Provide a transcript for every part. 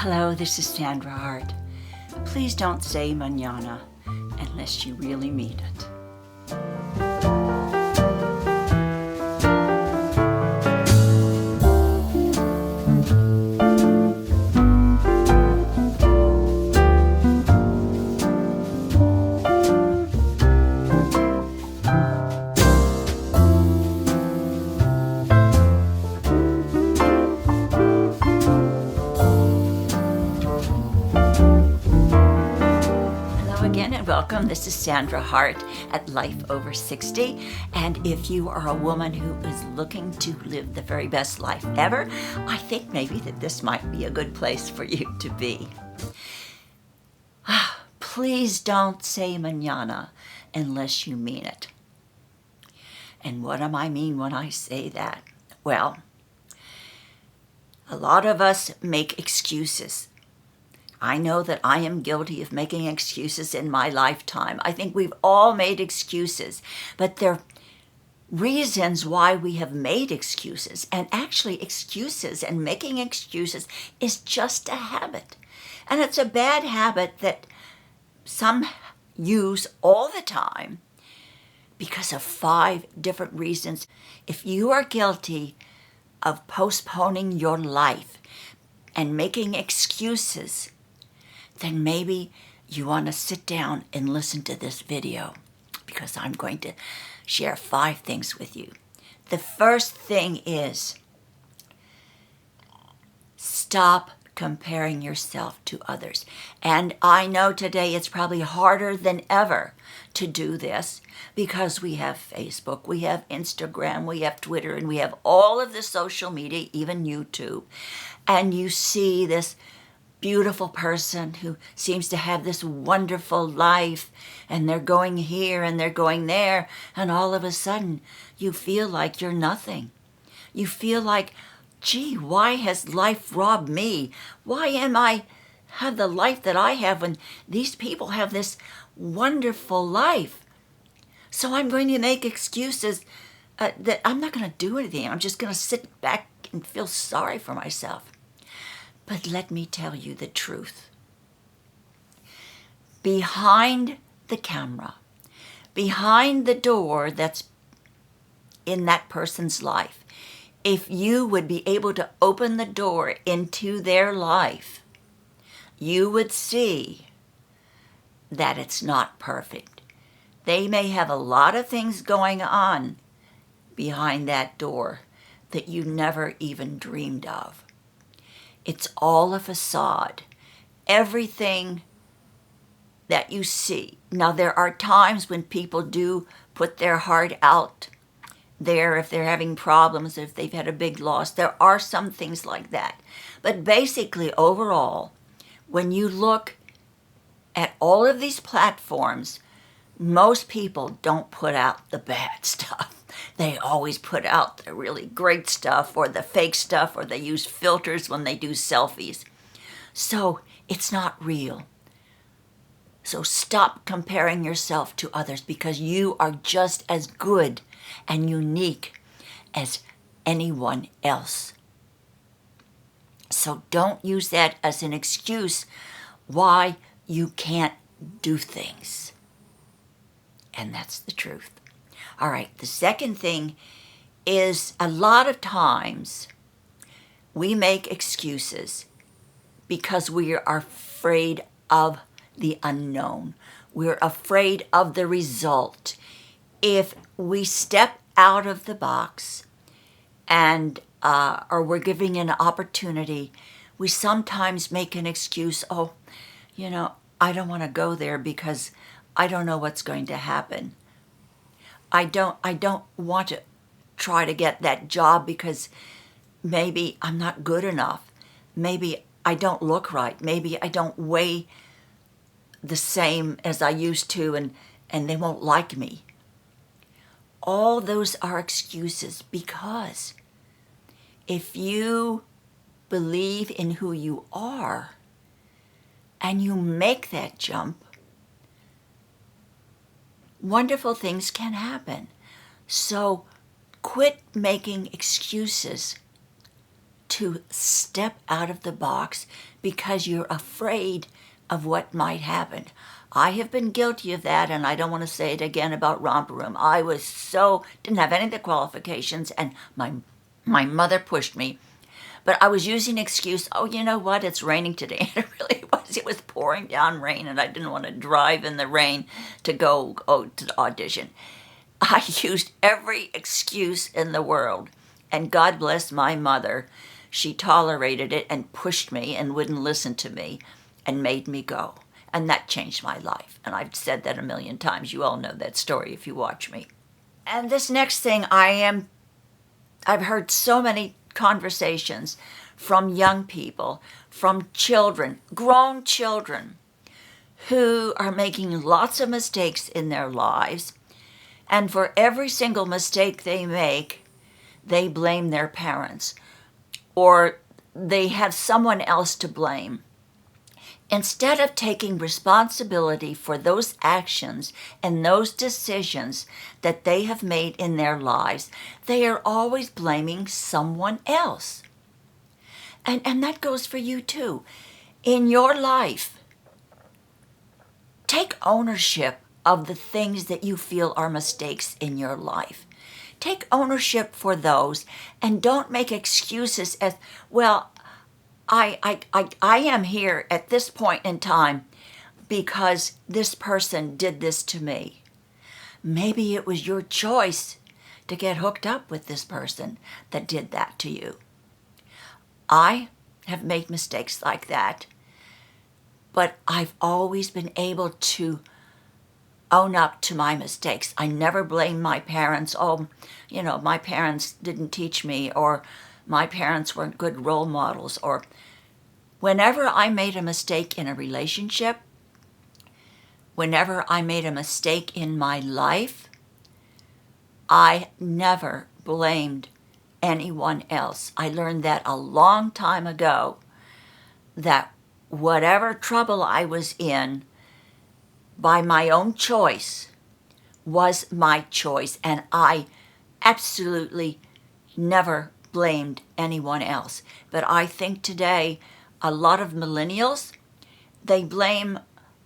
Hello, this is Sandra Hart. Please don't say mañana unless you really mean it. Again and welcome. This is Sandra Hart at Life Over 60. And if you are a woman who is looking to live the very best life ever, I think maybe that this might be a good place for you to be. Please don't say mañana unless you mean it. And what do I mean when I say that? Well, a lot of us make excuses. I know that I am guilty of making excuses in my lifetime. I think we've all made excuses, but there are reasons why we have made excuses. And actually, excuses and making excuses is just a habit. And it's a bad habit that some use all the time because of 5 different reasons. If you are guilty of postponing your life and making excuses, then maybe you want to sit down and listen to this video because I'm going to share 5 things with you. The first thing is stop comparing yourself to others. And I know today it's probably harder than ever to do this because we have Facebook, we have Instagram, we have Twitter, and we have all of the social media, even YouTube. And you see this beautiful person who seems to have this wonderful life, and they're going here and they're going there, and all of a sudden you feel like you're nothing. You feel like, gee, why has life robbed me? Why am I have the life that I have when these people have this wonderful life? So I'm going to make excuses that I'm not going to do anything. I'm just going to sit back and feel sorry for myself. But let me tell you the truth. Behind the camera, behind the door that's in that person's life, if you would be able to open the door into their life, you would see that it's not perfect. They may have a lot of things going on behind that door that you never even dreamed of. It's all a facade. Everything that you see. Now, there are times when people do put their heart out there if they're having problems, if they've had a big loss. There are some things like that. But basically, overall, when you look at all of these platforms, most people don't put out the bad stuff. They always put out the really great stuff or the fake stuff, or they use filters when they do selfies. So it's not real. So stop comparing yourself to others because you are just as good and unique as anyone else. So don't use that as an excuse why you can't do things. And that's the truth. All right, the second thing is a lot of times we make excuses because we are afraid of the unknown. We're afraid of the result. If we step out of the box and or we're giving an opportunity, we sometimes make an excuse, I don't want to go there because I don't know what's going to happen. I don't want to try to get that job because maybe I'm not good enough. Maybe I don't look right. Maybe I don't weigh the same as I used to and they won't like me. All those are excuses because if you believe in who you are and you make that jump, wonderful things can happen. So quit making excuses to step out of the box because you're afraid of what might happen. I have been guilty of that, and I don't want to say it again about romper room. I didn't have any of the qualifications, and my mother pushed me. But I was using an excuse, oh, you know what, it's raining today. And it really was. It was pouring down rain, and I didn't want to drive in the rain to go to the audition. I used every excuse in the world. And God bless my mother. She tolerated it and pushed me and wouldn't listen to me and made me go. And that changed my life. And I've said that a million times. You all know that story if you watch me. And this next thing, I've heard so many conversations from young people, from children, grown children, who are making lots of mistakes in their lives. And for every single mistake they make, they blame their parents, or they have someone else to blame. Instead of taking responsibility for those actions and those decisions that they have made in their lives, they are always blaming someone else. And that goes for you too. In your life, take ownership of the things that you feel are mistakes in your life. Take ownership for those, and don't make excuses as, well, I am here at this point in time because this person did this to me. Maybe it was your choice to get hooked up with this person that did that to you. I have made mistakes like that, but I've always been able to own up to my mistakes. I never blame my parents. Oh, my parents didn't teach me, or my parents weren't good role models, or whenever I made a mistake in a relationship, whenever I made a mistake in my life, I never blamed anyone else. I learned that a long time ago, that whatever trouble I was in, by my own choice, was my choice, and I absolutely never blamed anyone else. But I think today, a lot of millennials, they blame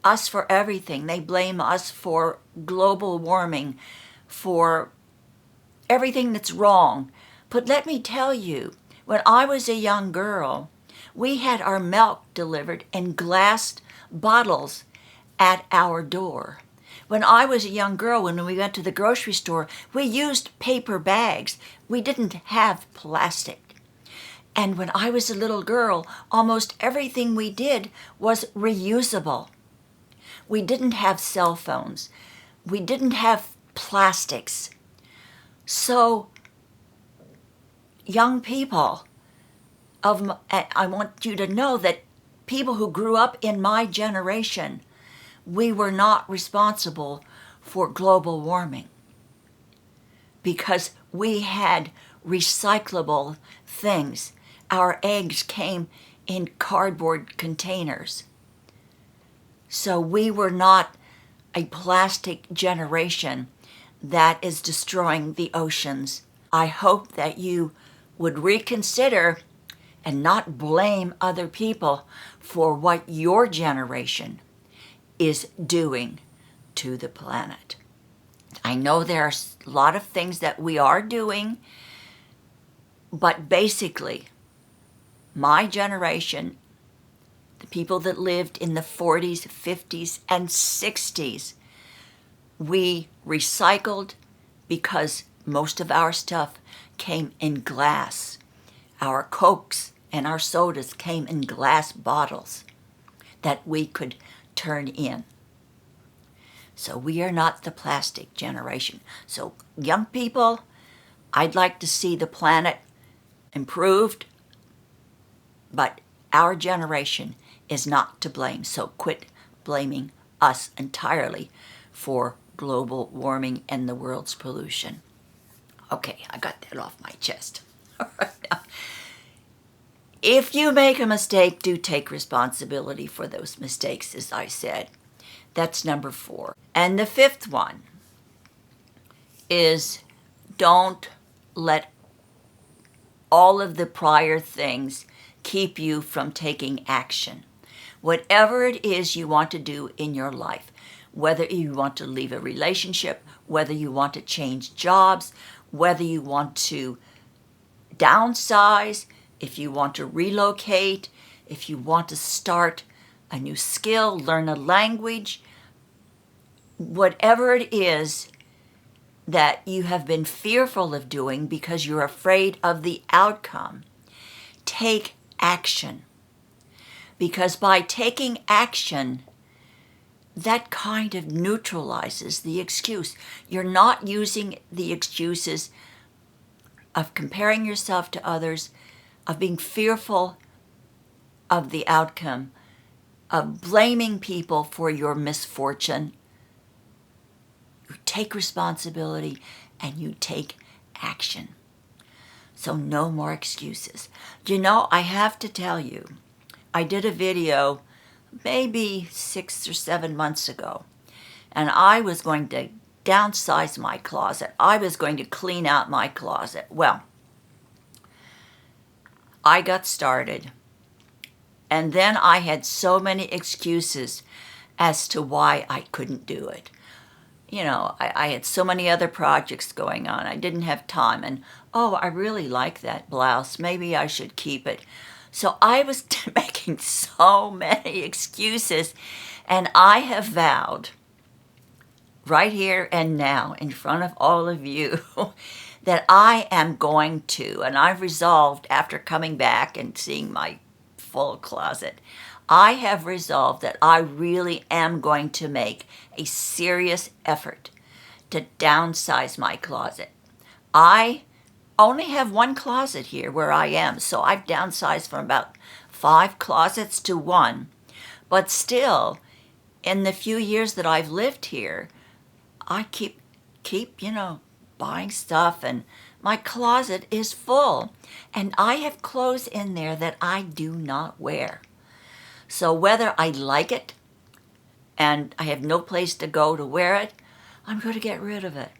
us for everything. They blame us for global warming, for everything that's wrong. But let me tell you, when I was a young girl, we had our milk delivered in glassed bottles at our door. When I was a young girl, when we went to the grocery store, we used paper bags. We didn't have plastic. And when I was a little girl, almost everything we did was reusable. We didn't have cell phones. We didn't have plastics. So, young people, I want you to know that people who grew up in my generation, we were not responsible for global warming because we had recyclable things. Our eggs came in cardboard containers. So we were not a plastic generation that is destroying the oceans. I hope that you would reconsider and not blame other people for what your generation is doing to the planet. I know there are a lot of things that we are doing, but basically, my generation, the people that lived in the 40s, 50s, and 60s, we recycled because most of our stuff came in glass. Our Cokes and our sodas came in glass bottles that we could turn in. So we are not the plastic generation. So young people, I'd like to see the planet improved, but our generation is not to blame. So quit blaming us entirely for global warming and the world's pollution. Okay, I got that off my chest. All right, now, if you make a mistake, do take responsibility for those mistakes, as I said. That's number 4. And the 5th one is don't let all of the prior things keep you from taking action. Whatever it is you want to do in your life, whether you want to leave a relationship, whether you want to change jobs, whether you want to downsize, if you want to relocate, if you want to start a new skill, learn a language, whatever it is that you have been fearful of doing because you're afraid of the outcome, take action. Because by taking action, that kind of neutralizes the excuse. You're not using the excuses of comparing yourself to others, of being fearful of the outcome, of blaming people for your misfortune. You take responsibility and you take action. So no more excuses. You know, I have to tell you, I did a video maybe 6 or 7 months ago, and I was going to downsize my closet. I was going to clean out my closet. Well, I got started, and then I had so many excuses as to why I couldn't do it. You know, I had so many other projects going on. I didn't have time. And, oh, I really like that blouse. Maybe I should keep it. So I was making so many excuses. And I have vowed right here and now in front of all of you that I am going to, and I've resolved after coming back and seeing my full closet, I have resolved that I really am going to make a serious effort to downsize my closet. I only have one closet here where I am, so I've downsized from about 5 closets to 1. But still, in the few years that I've lived here, I keep buying stuff, and my closet is full. And I have clothes in there that I do not wear. So whether I like it and I have no place to go to wear it, I'm going to get rid of it.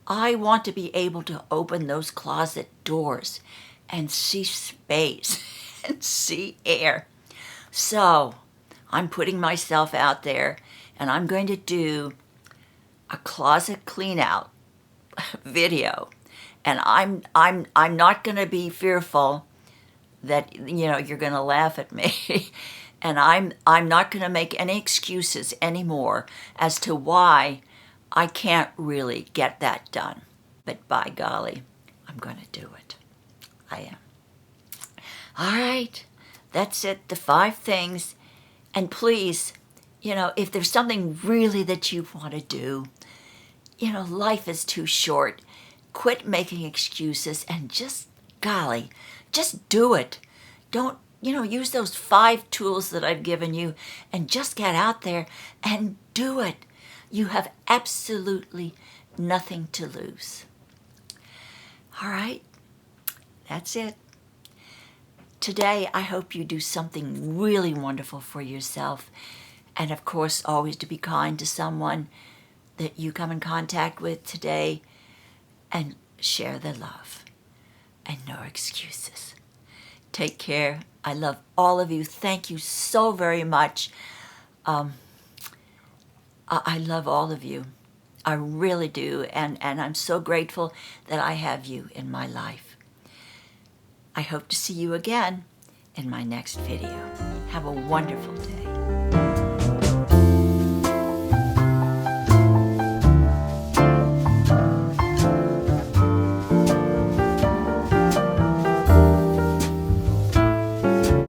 I want to be able to open those closet doors and see space and see air. So I'm putting myself out there, and I'm going to do a closet clean out video. And I'm not going to be fearful that you're going to laugh at me. And I'm not going to make any excuses anymore as to why I can't really get that done. But by golly, I'm going to do it. I am. All right, that's it, the 5 things. And please, if there's something really that you want to do, life is too short. Quit making excuses and just do it. Don't, use those 5 tools that I've given you and just get out there and do it. You have absolutely nothing to lose. All right, that's it. Today, I hope you do something really wonderful for yourself. And of course, always to be kind to someone that you come in contact with today, and share the love and no excuses. Take care. I love all of you. Thank you so very much. I love all of you. I really do. And I'm so grateful that I have you in my life. I hope to see you again in my next video. Have a wonderful day.